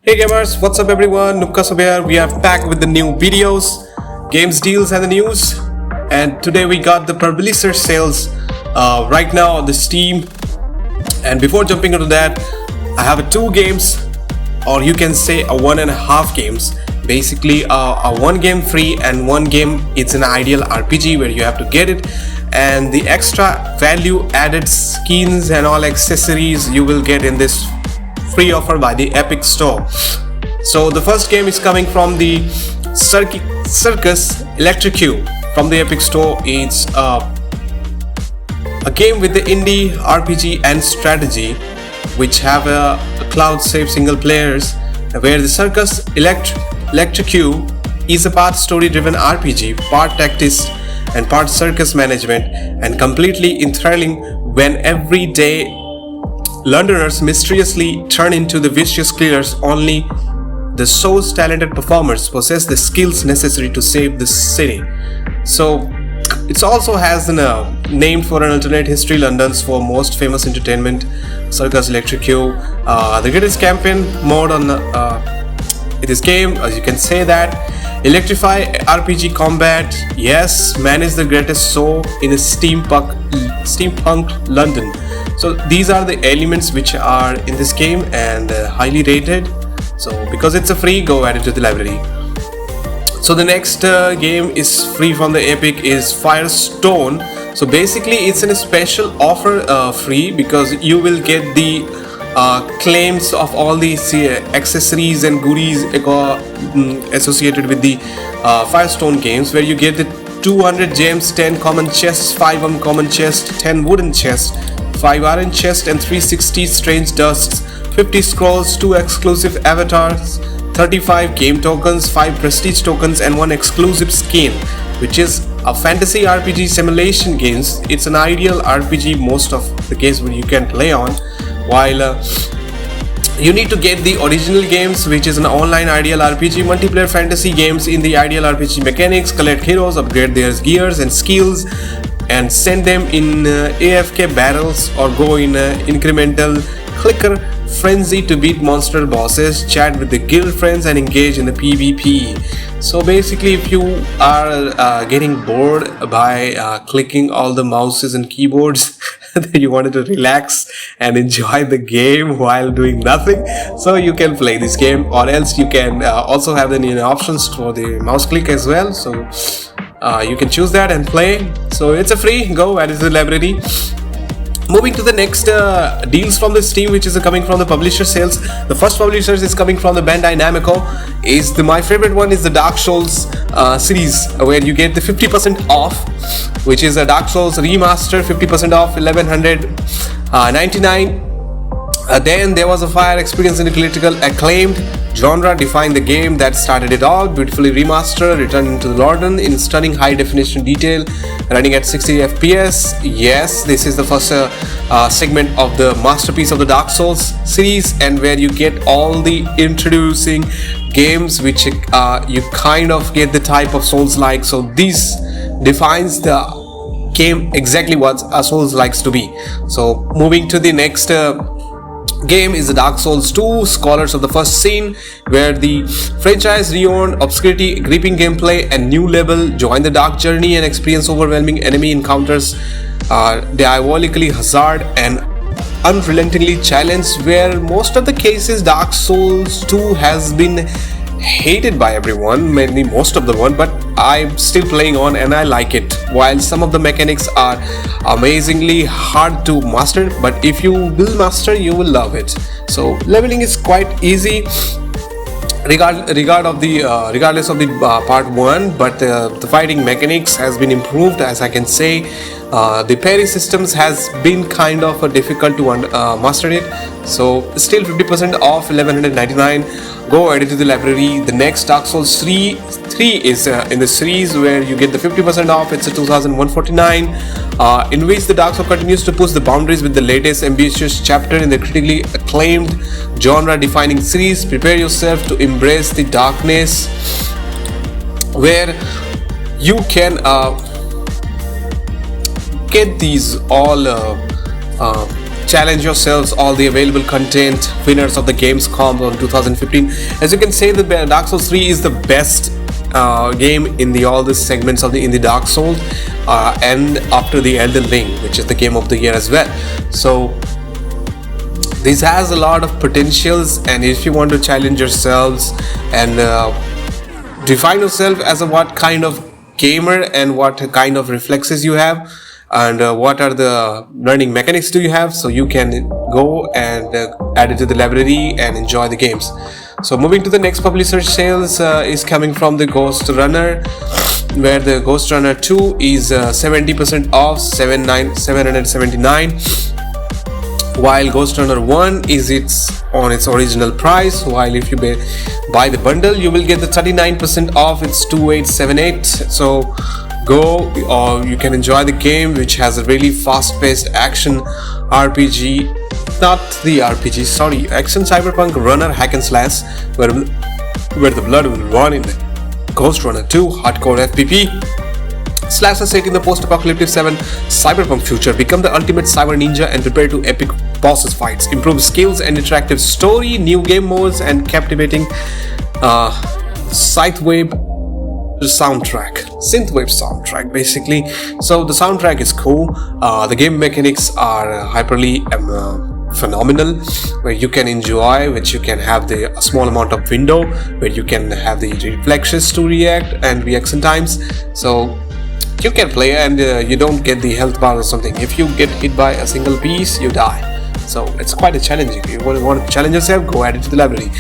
Hey gamers, what's up everyone? Nubkas here. We are back with the new videos, games, deals and the news. And today we got the publisher sales right now on the Steam. And before jumping into that, I have two games, or you can say a 1.5 games. Basically a one game free and one game it's an ideal RPG where you have to get it, and the extra value added skins and all accessories you will get in this free offer by the Epic Store. So the first game is coming from the Circus Electrocue from the Epic Store. It's a game with the indie RPG and strategy, which have a cloud safe single players, where the Circus Electrocue is a part story driven RPG, part tactics and part circus management, and completely enthralling when everyday Londoners mysteriously turn into the vicious killers. Only the show's talented performers possess the skills necessary to save the city. So it also has named for an alternate history London's for most famous entertainment, Circus Electrocue. The greatest campaign mode on this game, as you can say that, electrify RPG combat, yes, manage the greatest show in a steampunk London. So these are the elements which are in this game and highly rated. So because it's a free, go add it to the library. So the next game is free from the Epic is Firestone. So basically it's in a special offer free, because you will get the claims of all these accessories and goodies associated with the Firestone games, where you get the 200 gems, 10 common chests, 5 uncommon chests, 10 wooden chests, 5 iron chests and 360 strange dusts, 50 scrolls, 2 exclusive avatars, 35 game tokens, 5 prestige tokens and 1 exclusive skin, which is a fantasy RPG simulation games. It's an ideal RPG most of the games where you can play on, while you need to get the original games, which is an online ideal RPG multiplayer fantasy games in the ideal RPG mechanics. Collect heroes, upgrade their gears and skills, and send them in AFK battles, or go in incremental clicker frenzy to beat monster bosses, chat with the guild friends and engage in the PvP. So basically, if you are getting bored by clicking all the mouses and keyboards, you wanted to relax and enjoy the game while doing nothing, so you can play this game. Or else you can also have the options for the mouse click as well, so you can choose that and play. So it's a free, go add it to the library. Moving to the next deals from the Steam, which is coming from the publisher sales. The first publisher is coming from the Bandai Namco. My favorite one is the Dark Souls series, where you get the 50% off, which is a Dark Souls remaster, 50% off, 1199. Then there was a fire experience in the critical acclaimed genre defined the game that started it all, beautifully remastered, returned to London in stunning high definition detail, running at 60 FPS. Yes, this is the first segment of the masterpiece of the Dark Souls series, and where you get all the introducing games which you kind of get the type of Souls like. So this defines the game exactly what a Souls likes to be. So moving to the next game is the Dark Souls 2 Scholars of the First Sin, where the franchise reowned obscurity, gripping gameplay and new level join the dark journey and experience overwhelming enemy encounters, diabolically hazard and unrelentingly challenged, where most of the cases Dark Souls 2 has been hated by everyone, mainly most of the one, but I'm still playing on and I like it. While some of the mechanics are amazingly hard to master, but if you will master, you will love it. So leveling is quite easy, regardless of the part 1, but the fighting mechanics has been improved, as I can say. The parry systems has been kind of difficult to master it. So still 50% off, 1199. Go add it to the library. The next Dark Souls 3 is in the series, where you get the 50% off. It's a 2149, in which the Dark Souls continues to push the boundaries with the latest ambitious chapter in the critically acclaimed genre-defining series. Prepare yourself to embrace the darkness, where you can get these all challenge yourselves, all the available content, winners of the Gamescom on 2015. As you can say, the Dark Souls 3 is the best game in all the segments of the Dark Souls, and after the Elden Ring, which is the game of the year as well. So this has a lot of potentials, and if you want to challenge yourselves and define yourself as a what kind of gamer and what kind of reflexes you have, and what are the learning mechanics do you have, so you can go and add it to the library and enjoy the games. So moving to the next publisher sales is coming from the Ghost Runner, where the Ghost Runner 2 is 70% off, 779, while Ghost Runner 1 is on its original price. While if you buy the bundle, you will get the 39% off, it's 2878. So go, or you can enjoy the game, which has a really fast-paced action RPG, action cyberpunk runner hack and slash, where the blood will run in Ghost Runner 2 hardcore FPP. Slash is set in the post-apocalyptic 7 cyberpunk future. Become the ultimate cyber ninja and prepare to epic bosses fights, improve skills and interactive story, new game modes, and captivating synthwave soundtrack basically. So the soundtrack is cool. The game mechanics are hyperly phenomenal, where you can enjoy, which you can have a small amount of window where you can have the reflexes to react and reaction times. So you can play and you don't get the health bar or something. If you get hit by a single piece, you die. So it's quite a challenging. If you want to challenge yourself, go add it to the library.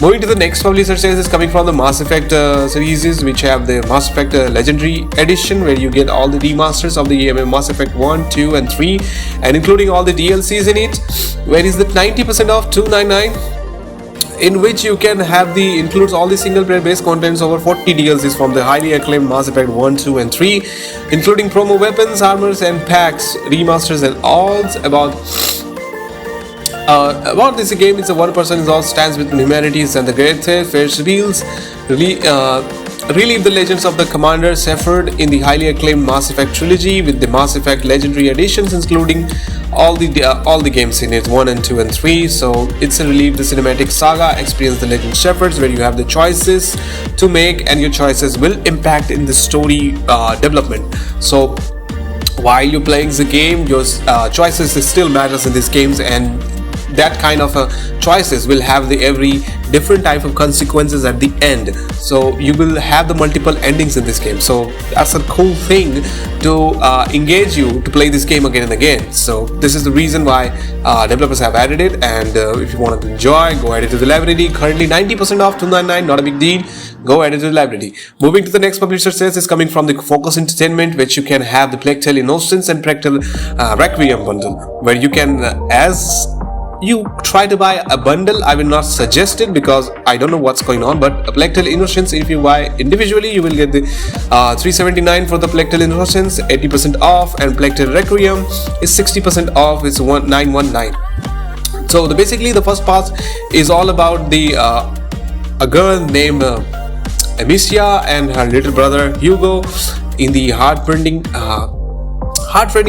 Moving to the next publisher sales is coming from the Mass Effect series, which have the Mass Effect Legendary Edition, where you get all the remasters of the Mass Effect 1, 2 and 3, and including all the DLCs in it, where is the 90% off, 299, in which you can have includes all the single player based contents, over 40 DLCs from the highly acclaimed Mass Effect 1, 2 and 3, including promo weapons, armors and packs, remasters and all. About this game, it's a one person all stands with humanities and the great fierce reveals relive the legends of the Commander Shepard in the highly acclaimed Mass Effect trilogy, with the Mass Effect Legendary Editions including all the games in it, 1 and 2 and 3. So it's a relive the cinematic saga, experience the legend Shepards, where you have the choices to make and your choices will impact in the story development. So while you're playing the game, your choices still matters in these games, and that kind of choices will have every different type of consequences at the end. So you will have the multiple endings in this game. So that's a cool thing to engage you to play this game again and again. So this is the reason why developers have added it, and if you want to enjoy, go add it to the library. Currently 90% off, 299, not a big deal. Go add it to the library. Moving to the next publisher sales is coming from the Focus Entertainment, which you can have the Plague Tale Innocence and Plague Tale Requiem bundle, where you can as you try to buy a bundle. I will not suggest it because I don't know what's going on, but a Plague Tale Innocence, if you buy individually, you will get the 379 for the Plague Tale Innocence, 80% off, and Plague Tale Requiem is 60% off, it's 1919. So basically the first part is all about a girl named Amicia and her little brother Hugo in the heartrending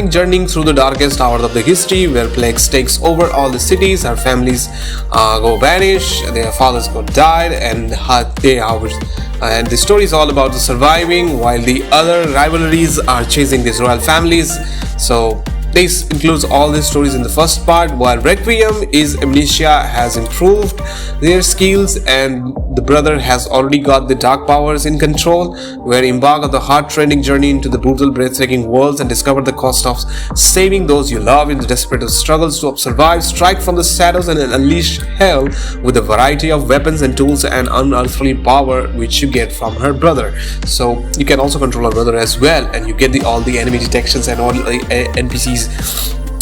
journey through the darkest hours of the history, where plagues takes over all the cities. Her families go vanish, their fathers got died, and the story is all about the surviving, while the other rivalries are chasing these royal families. So this includes all these stories in the first part, while Requiem is Amnesia has improved their skills and the brother has already got the dark powers in control, where embark on the heart-rending journey into the brutal, breathtaking worlds and discover the cost of saving those you love in the desperate struggles to survive, strike from the shadows and unleash hell with a variety of weapons and tools and unearthly power which you get from her brother. So you can also control her brother as well, and you get all the enemy detections and all the NPCs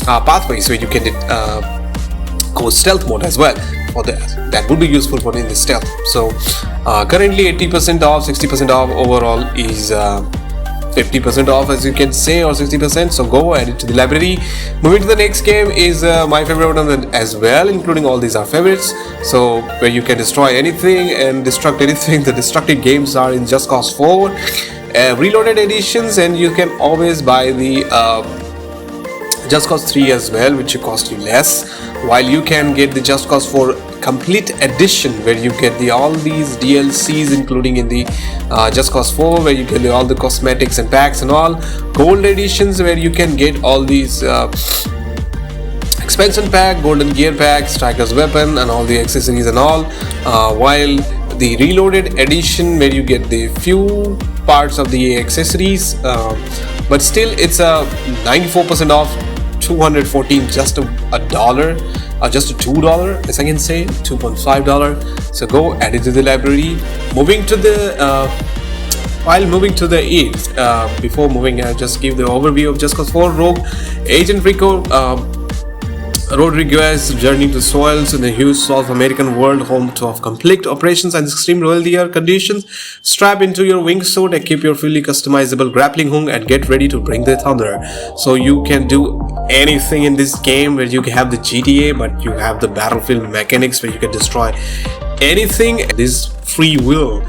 pathways, where you can go stealth mode as well. For that would be useful for in the stealth. So currently 80% off, 60% off, overall is 50% off, as you can say, or 60%. So go add it to the library. Moving to the next game is my favorite one as well, including all these are favorites. So where you can destroy anything and destruct anything. The destructive games are in Just Cause 4 reloaded editions, and you can always buy the Just Cause 3 as well, which will cost you less, while you can get the Just Cause 4 complete edition, where you get all these DLCs, including in the Just Cause 4, where you get all the cosmetics and packs and all. Gold editions, where you can get all these expansion pack, golden gear pack, striker's weapon, and all the accessories and all. While the reloaded edition, where you get the few parts of the accessories, but still it's a 94% off, 214, just a dollar, just a $2, as I can say, $2.5. So go add it to the library. Moving to the while moving to the it, before moving, I'll just give the overview of Just Cause 4. Rogue Agent Rico Rodriguez journey to soils in the huge South American world, home to of conflict, operations, and extreme weather conditions. Strap into your wingsuit, equip your fully customizable grappling hook, and get ready to bring the thunder. So you can do anything in this game, where you have the GTA, but you have the battlefield mechanics where you can destroy anything. This free will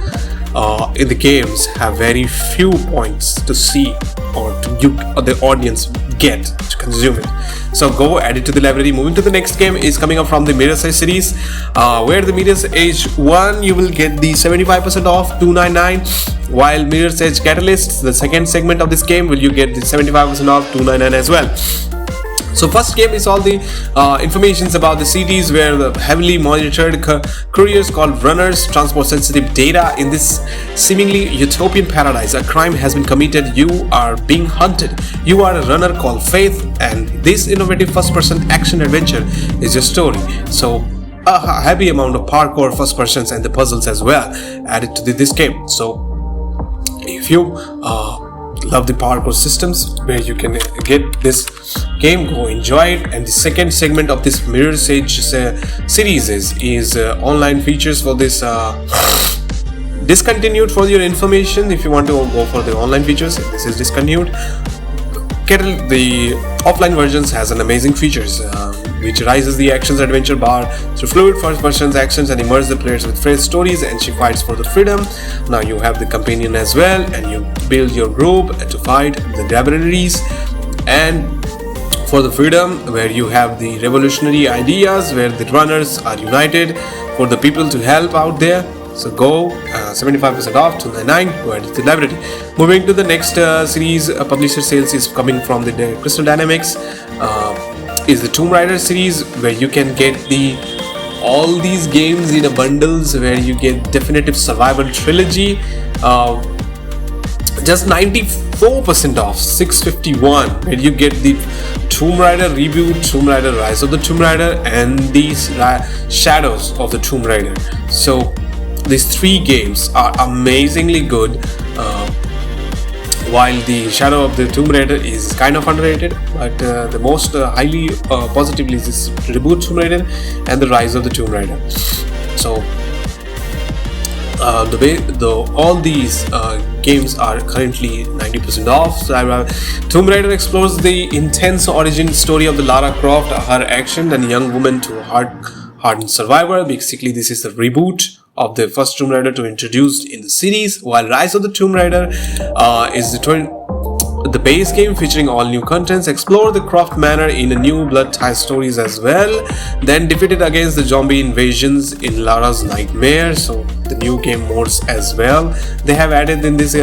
in the games have very few points to see, or the audience get to consume it. So go add it to the library. Moving to the next game is coming up from the Mirror's Edge series, where the Mirror's Edge 1 you will get the 75% off, $299, while Mirror's Edge Catalyst, the second segment of this game, will you get the 75% off, $299 as well. So first game is all the informations about the cities where the heavily monitored couriers called runners transport sensitive data. In this seemingly utopian paradise, a crime has been committed. You are being hunted. You are a runner called Faith, and this innovative first-person action adventure is your story. So a heavy amount of parkour, first persons, and the puzzles as well added to this game. So if you love the parkour systems where you can get this game, go enjoy it. And the second segment of this Mirror's Edge series is online features for this discontinued. For your information, if you want to go for the online features, this is discontinued. The offline versions has an amazing features which rises the actions adventure bar through fluid first person's actions and immerse the players with fresh stories, and she fights for the freedom. Now you have the companion as well, and you build your group to fight the rivalries and for the freedom, where you have the revolutionary ideas where the runners are united for the people to help out there. So go 75% off, $299, go add it to the library. Moving to the next series, publisher sales is coming from the Crystal Dynamics, is the Tomb Raider series, where you can get all these games in a bundles, where you get definitive survival trilogy, just 94% off, $651, where you get the Tomb Raider reboot, Tomb Raider Rise of the Tomb Raider, and these Shadows of the Tomb Raider. So these three games are amazingly good, while the Shadow of the Tomb Raider is kind of underrated, but the most highly positively is this reboot Tomb Raider and the Rise of the Tomb Raider. So all these games are currently 90% off. So Tomb Raider explores the intense origin story of the Lara Croft, her action and young woman to a hardened survivor. Basically, this is the reboot of the first Tomb Raider to introduced in the series, while Rise of the Tomb Raider is the base game featuring all new contents. Explore the Croft Manor in a new blood-tie stories as well, then defeated against the zombie invasions in Lara's Nightmare. So the new game modes as well they have added in this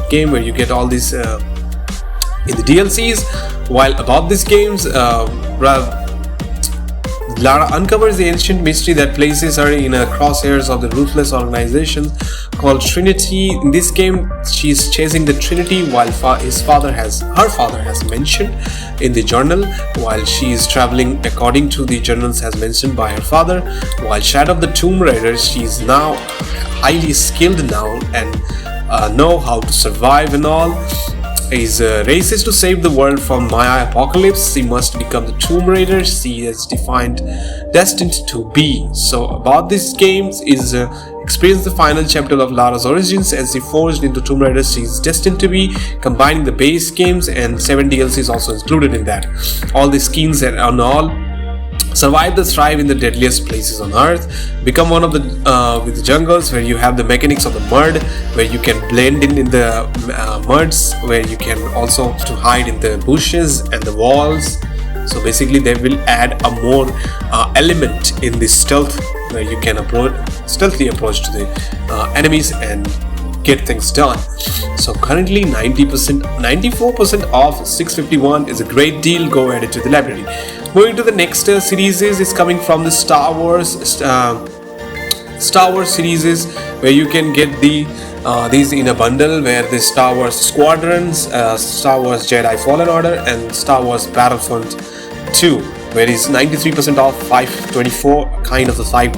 game, where you get all these in the DLCs. While about these games, Lara uncovers the ancient mystery that places her in a crosshairs of the ruthless organization called Trinity. In this game, she is chasing the Trinity, while her father has mentioned in the journal, while she is traveling according to the journals as mentioned by her father. While Shadow of the Tomb Raider, she is now highly skilled now and know how to survive and all. His race is to save the world from Maya apocalypse. She must become the Tomb Raider she is destined to be. So about these games is experience the final chapter of Lara's origins as she forged into Tomb Raider she is destined to be, combining the base games and 7 DLCs also included in that. All the skins and all. Survive the thrive in the deadliest places on earth. Become one of the with the jungles, where you have the mechanics of the mud, where you can blend in the muds, where you can also to hide in the bushes and the walls, So basically they will add a more element in the stealth, where you can stealthily approach to the enemies and get things done. So currently 90%, 94% off 651 is a great deal. Go add it to the library. Moving to the next series is coming from the Star Wars series, where you can get these in a bundle, where the Star Wars Squadrons, Star Wars Jedi Fallen Order, and Star Wars Battlefront 2, where it's 93% off 524, kind of the $5.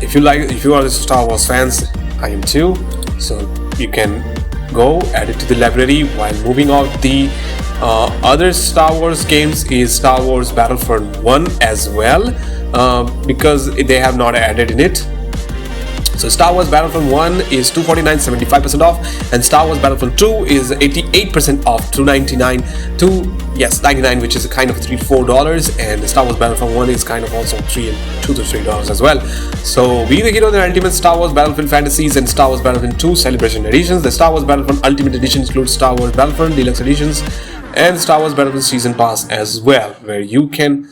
If you are the Star Wars fans, I am too. So you can go add it to the library. While moving out the other Star Wars games is Star Wars Battlefront 1 as well, because they have not added in it. So Star Wars Battlefront 1 is $249, 75% off, and Star Wars Battlefront 2 is 88% off, $299 to 99, which is a kind of $3 to $4, and Star Wars Battlefront 1 is kind of also $2 to $3 as well. So Be the Hero, the Ultimate Star Wars Battlefield Fantasies and Star Wars Battlefront 2 Celebration Editions. The Star Wars Battlefront Ultimate Edition includes Star Wars Battlefront Deluxe Editions and Star Wars Battlefront Season Pass as well, where you can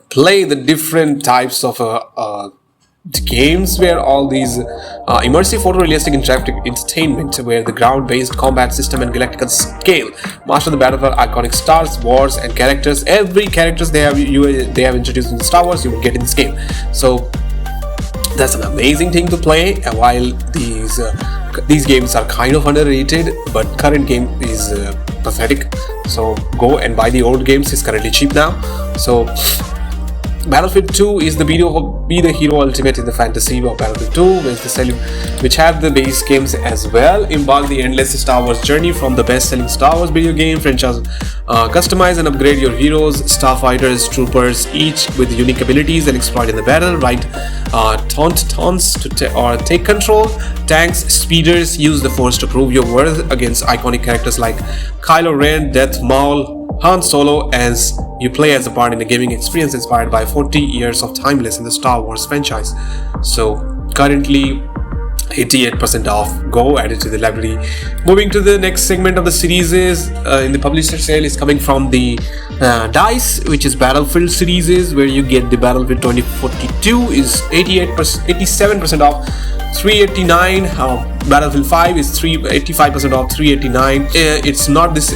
play the different types of games, where all these immersive photorealistic interactive entertainment, where the ground-based combat system and galactical scale, master the battlefield iconic stars, wars, and characters. Every characters they have introduced in Star Wars, you will get in this game. So that's an amazing thing to play. While these games are kind of underrated, but current game is pathetic. So go and buy the old games. It's currently cheap now. So Battlefield 2 is the video of Be the Hero Ultimate in the fantasy of Battlefield 2, which have the base games as well. Embark the endless Star Wars journey from the best-selling Star Wars video game franchise. Customize and upgrade your heroes, starfighters, troopers, each with unique abilities, and exploit in the battle. Ride taunts to take control. Tanks, speeders, use the Force to prove your worth against iconic characters like Kylo Ren, Darth Maul, Han Solo, as you play as a part in a gaming experience inspired by 40 years of timeless in the Star Wars franchise. So currently 88% off. Go add it to the library. Moving to the next segment of the series is in the publisher sale is coming from the DICE, which is Battlefield series, where you get the Battlefield 2042 is 87% off, $389. Battlefield 5 is 85% off, $389. It's not this.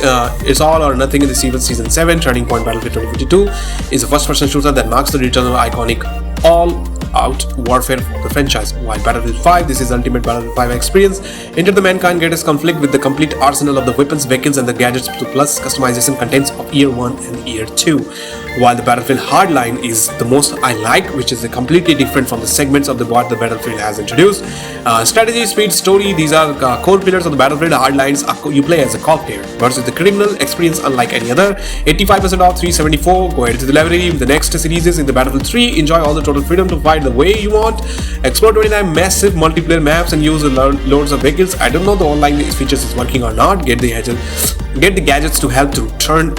It's all or nothing in the season 7. Turning Point Battlefield 2042 is a first-person shooter that marks the return of iconic all-out warfare of the franchise. While Battlefield 5, this is Ultimate Battlefield 5 experience. Enter the mankind greatest conflict with the complete arsenal of the weapons, vehicles, and the gadgets, to plus customization contents of Year 1 and Year 2. While the Battlefield Hardline is the most I like, which is completely different from the segments of what the Battlefield has introduced. Strategy, speed, story, these are core pillars of the Battlefield. Hardlines you play as a cop player versus the criminal experience unlike any other. 85% off, $374. Go ahead to the library. The next series is in the Battlefield 3. Enjoy all the total freedom to fight the way you want. Explore 29 massive multiplayer maps and use loads of vehicles. I don't know the online features is working or not. Get the gadgets to help to turn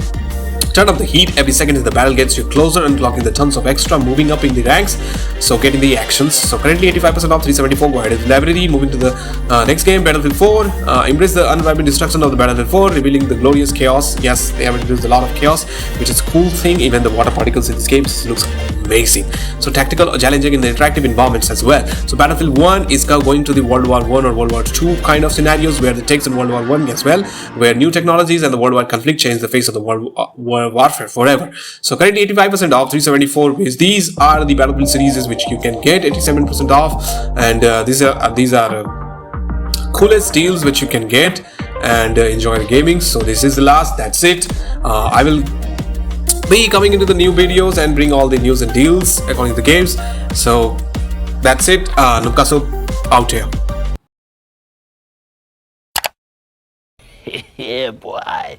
up the heat. Every second as the battle gets you closer, unlocking the tons of extra, moving up in the ranks, so getting the actions. So currently 85% off, $374. Go ahead to the library. Moving to the next game, Battlefield 4. Embrace the unwavering destruction of the Battlefield 4, revealing the glorious chaos. Yes, they have introduced a lot of chaos, which is a cool thing. Even the water particles in this game looks amazing. So tactical, challenging in the interactive environments as well. So Battlefield 1 is going to the World War 1 or World War 2 kind of scenarios, where it takes in World War 1 as well, where new technologies and the worldwide conflict change the face of the world warfare forever. So currently 85% off, $374. These are the Battlefield series which you can get 87% off, and these are coolest deals which you can get and enjoy the gaming. So this is the last. That's it. I will be coming into the new videos and bring all the news and deals according to the games. So that's it. Nukaso out here. Yeah, boy.